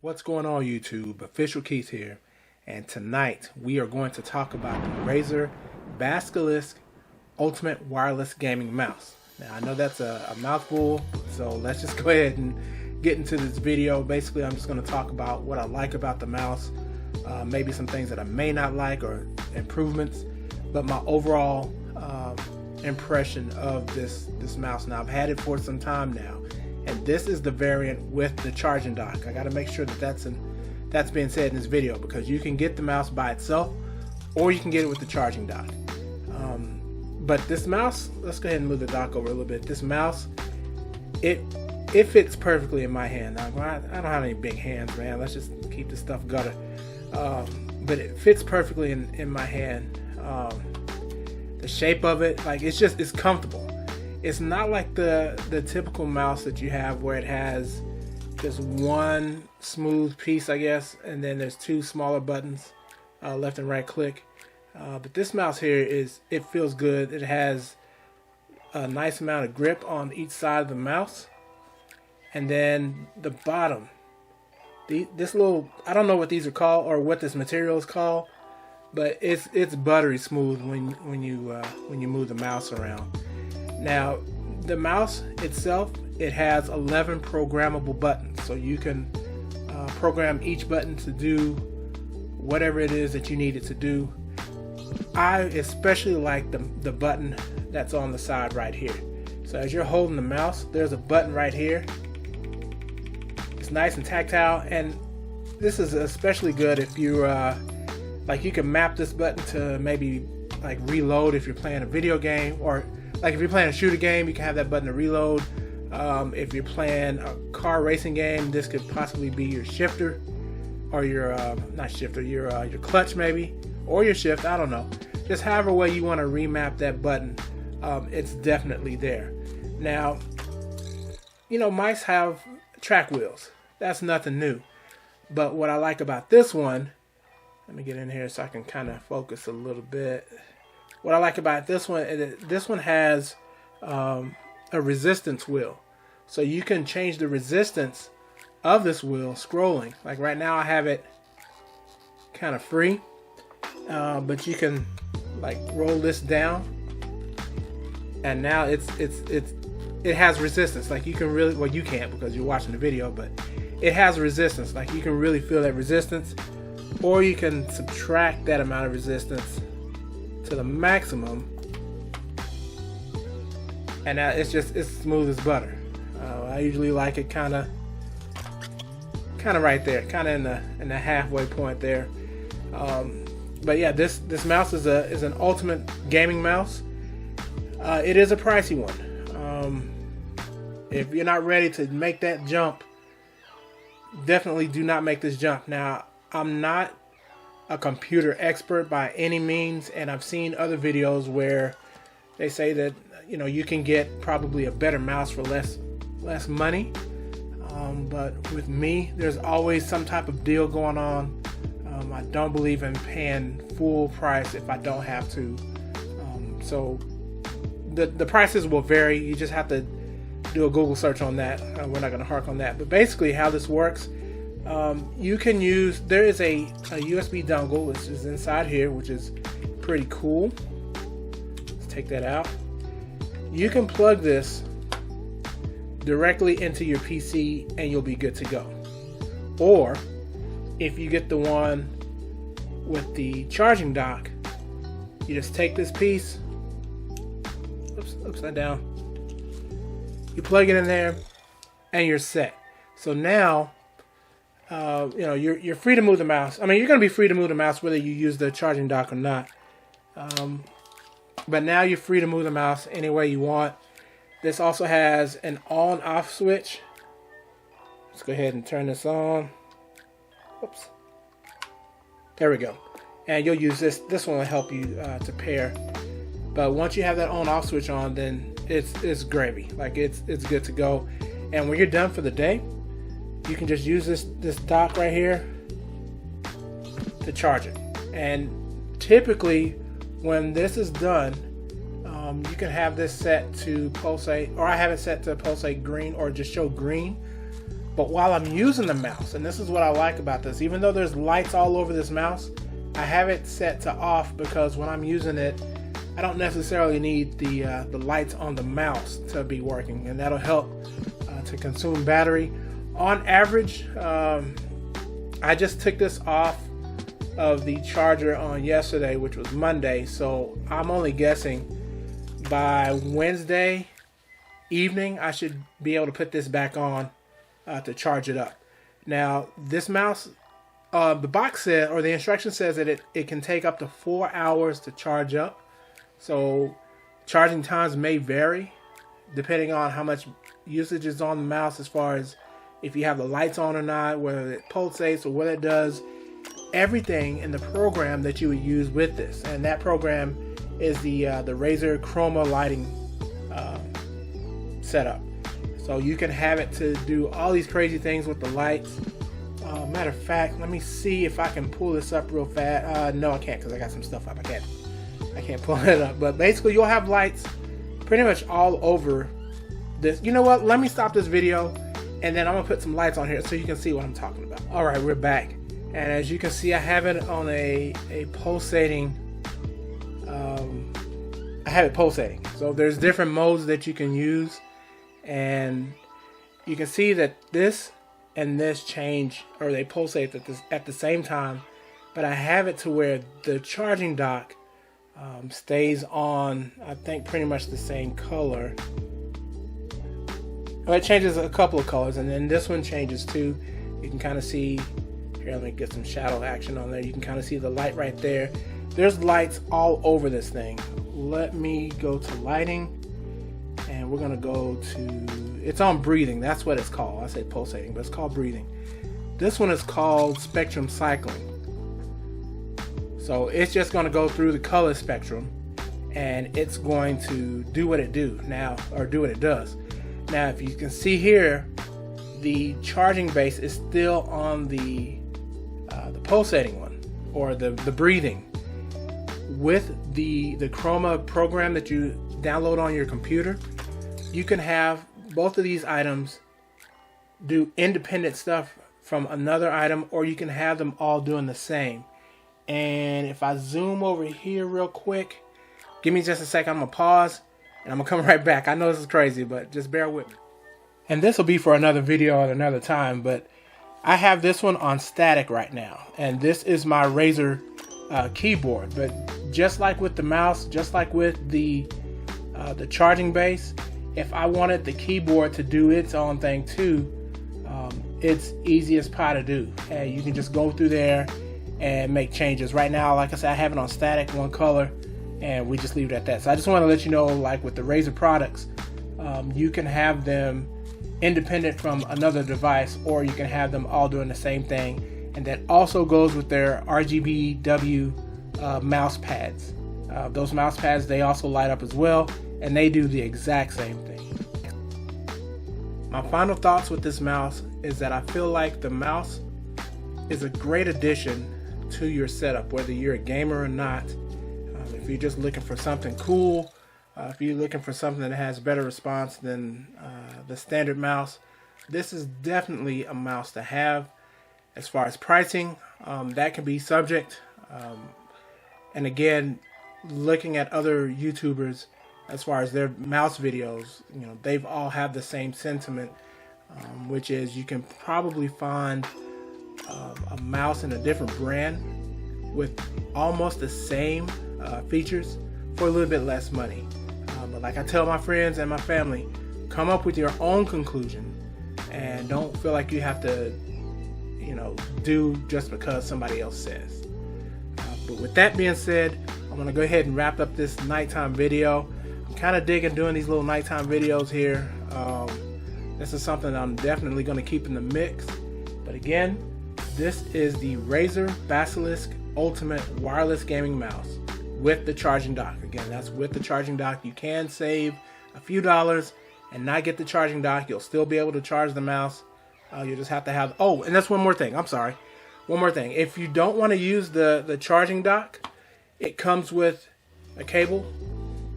What's going on YouTube? Official Keith here, and tonight we are going to talk about the Razer Basilisk Ultimate Wireless Gaming Mouse. Now I know that's a mouthful, so let's just go ahead and get into this video. Basically I'm just going to talk about what I like about the mouse, maybe some things that I may not like or improvements, but my overall impression of this mouse. Now I've had it for some time now, and this is the variant with the charging dock. I got to make sure that that's being said in this video, because you can get the mouse by itself or you can get it with the charging dock. But this mouse, let's go ahead and move the dock over a little bit. This mouse, it fits perfectly in my hand. Now, I don't have any big hands, man. Let's just keep this stuff gutter. But it fits perfectly in my hand. The shape of it, like, it's comfortable. It's not like the typical mouse that you have where it has just one smooth piece, I guess, and then there's two smaller buttons, left and right click. But this mouse here it feels good. It has a nice amount of grip on each side of the mouse, and then the bottom, this little, I don't know what these are called or what this material is called, but it's buttery smooth when you move the mouse around. Now, the mouse itself, it has 11 programmable buttons, so you can program each button to do whatever it is that you need it to do. I especially like the button that's on the side right here. So as you're holding the mouse, there's a button right here. It's nice and tactile, and this is especially good if you like, you can map this button to maybe like reload if you're playing a video game, or like if you're playing a shooter game, you can have that button to reload. If you're playing a car racing game, this could possibly be your shifter, or your not shifter, your clutch maybe, or your shift. I don't know. Just however way you want to remap that button, it's definitely there. Now, you know, mice have track wheels. That's nothing new. But what I like about this one, let me get in here so I can kind of focus a little bit. What I like about this one has a resistance wheel. So you can change the resistance of this wheel scrolling. Like right now I have it kind of free, but you can like roll this down, and now it has resistance. Like you can really, well, you can't because you're watching the video, but it has resistance. Like you can really feel that resistance, or you can subtract that amount of resistance to the maximum, and now it's smooth as butter. I usually like it kind of right there, kind of in the halfway point there. But yeah, this mouse is an ultimate gaming mouse. It is a pricey one. If you're not ready to make that jump, definitely do not make this jump. Now, I'm not a computer expert by any means, and I've seen other videos where they say that, you know, you can get probably a better mouse for less money. But with me, there's always some type of deal going on. I don't believe in paying full price if I don't have to. So the prices will vary. You just have to do a Google search on that. We're not going to hark on that. But basically how this works, you can use, there is a USB dongle which is inside here, which is pretty cool. Let's take that out. You can plug this directly into your PC and you'll be good to go. Or if you get the one with the charging dock, you just take this piece, upside down, you plug it in there, and you're set. So now, you know, you're free to move the mouse. I mean, you're going to be free to move the mouse whether you use the charging dock or not. But now you're free to move the mouse any way you want. This also has an on-off switch. Let's go ahead and turn this on. Oops. There we go. And you'll use this. This one will help you to pair. But once you have that on-off switch on, then it's gravy. Like it's good to go. And when you're done for the day, you can just use this dock right here to charge it. And typically, when this is done, you can have this set to pulsate, or I have it set to pulsate green or just show green. But while I'm using the mouse, and this is what I like about this, even though there's lights all over this mouse, I have it set to off because when I'm using it, I don't necessarily need the lights on the mouse to be working, and that'll help to consume battery. On average, I just took this off of the charger on yesterday, which was Monday, so I'm only guessing by Wednesday evening I should be able to put this back on to charge it up. Now this mouse, the box said, or the instruction says that it can take up to 4 hours to charge up, so charging times may vary depending on how much usage is on the mouse, as far as if you have the lights on or not, whether it pulsates or what it does, everything in the program that you would use with this. And that program is the Razer Chroma lighting setup. So you can have it to do all these crazy things with the lights. Matter of fact, let me see if I can pull this up real fast. No, I can't, because I got some stuff up. I can't pull it up. But basically, you'll have lights pretty much all over this. You know what? Let me stop this video, and then I'm gonna put some lights on here so you can see what I'm talking about. All right, we're back, and as you can see, I have it on a pulsating. I have it pulsating. So there's different modes that you can use, and you can see that this and this change, or they pulsate at the same time. But I have it to where the charging dock stays on, I think, pretty much the same color. Well, it changes a couple of colors, and then this one changes too. You can kind of see here. Let me get some shadow action on there. You can kind of see the light right there. There's lights all over this thing. Let me go to lighting, and we're gonna go to, it's on breathing. That's what it's called. I say pulsating, but it's called breathing. This one is called spectrum cycling. So it's just going to go through the color spectrum, and it's going to do what it do does. Now, if you can see here, the charging base is still on the pulsating one, or the breathing. With the Chroma program that you download on your computer, you can have both of these items do independent stuff from another item, or you can have them all doing the same. And if I zoom over here real quick, give me just a second, I'm gonna pause and I'm gonna come right back. I know this is crazy, but just bear with me. And this will be for another video at another time, but I have this one on static right now, and this is my Razer keyboard. But just like with the mouse, just like with the charging base, if I wanted the keyboard to do its own thing too, it's easy as pie to do. You can just go through there and make changes. Right now, like I said, I have it on static, one color, and we just leave it at that. So I just want to let you know, like with the Razer products, you can have them independent from another device, or you can have them all doing the same thing. And that also goes with their RGBW mouse pads. Those mouse pads, they also light up as well, and they do the exact same thing. My final thoughts with this mouse is that I feel like the mouse is a great addition to your setup, whether you're a gamer or not. If you're just looking for something cool, if you're looking for something that has better response than the standard mouse, this is definitely a mouse to have. As far as pricing, that can be subject. And again, looking at other YouTubers, as far as their mouse videos, you know, they've all have the same sentiment, which is you can probably find a mouse in a different brand with almost the same features for a little bit less money. But like I tell my friends and my family, come up with your own conclusion, and don't feel like you have to, you know, do just because somebody else says. But with that being said, I'm gonna go ahead and wrap up this nighttime video. I'm kind of digging doing these little nighttime videos here. This is something I'm definitely going to keep in the mix. But again, this is the Razer Basilisk Ultimate Wireless Gaming Mouse with the charging dock. Again, that's with the charging dock. You can save a few dollars and not get the charging dock. You'll still be able to charge the mouse. You just have to have, oh, and that's one more thing. I'm sorry. One more thing. If you don't want to use the charging dock, it comes with a cable,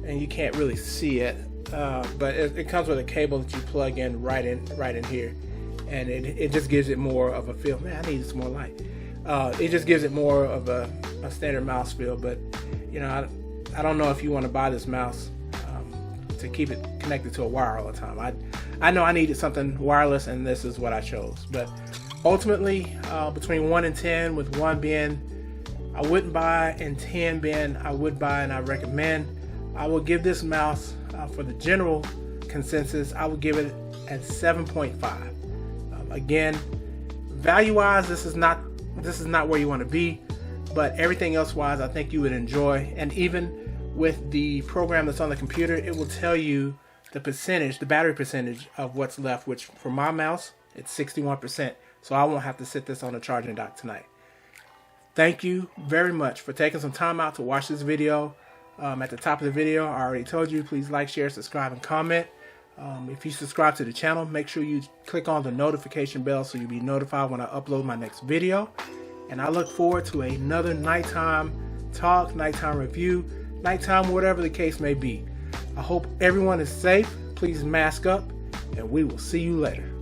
and you can't really see it, but it comes with a cable that you plug in right in here. and it just gives it more of a feel. Man, I need some more light. It just gives it more of a standard mouse feel. But you know, I don't know if you want to buy this mouse to keep it connected to a wire all the time. I know I needed something wireless, and this is what I chose. But ultimately, between 1 and 10, with 1 being I wouldn't buy and 10 being I would buy and I recommend, I will give this mouse for the general consensus, I would give it at 7.5. Again, value-wise, this is not where you want to be, but everything else-wise, I think you would enjoy. And even with the program that's on the computer, it will tell you the percentage, the battery percentage of what's left, which for my mouse, it's 61%. So I won't have to sit this on a charging dock tonight. Thank you very much for taking some time out to watch this video. At the top of the video, I already told you, please like, share, subscribe, and comment. If you subscribe to the channel, make sure you click on the notification bell so you'll be notified when I upload my next video. And I look forward to another nighttime talk, nighttime review, nighttime, whatever the case may be. I hope everyone is safe. Please mask up, and we will see you later.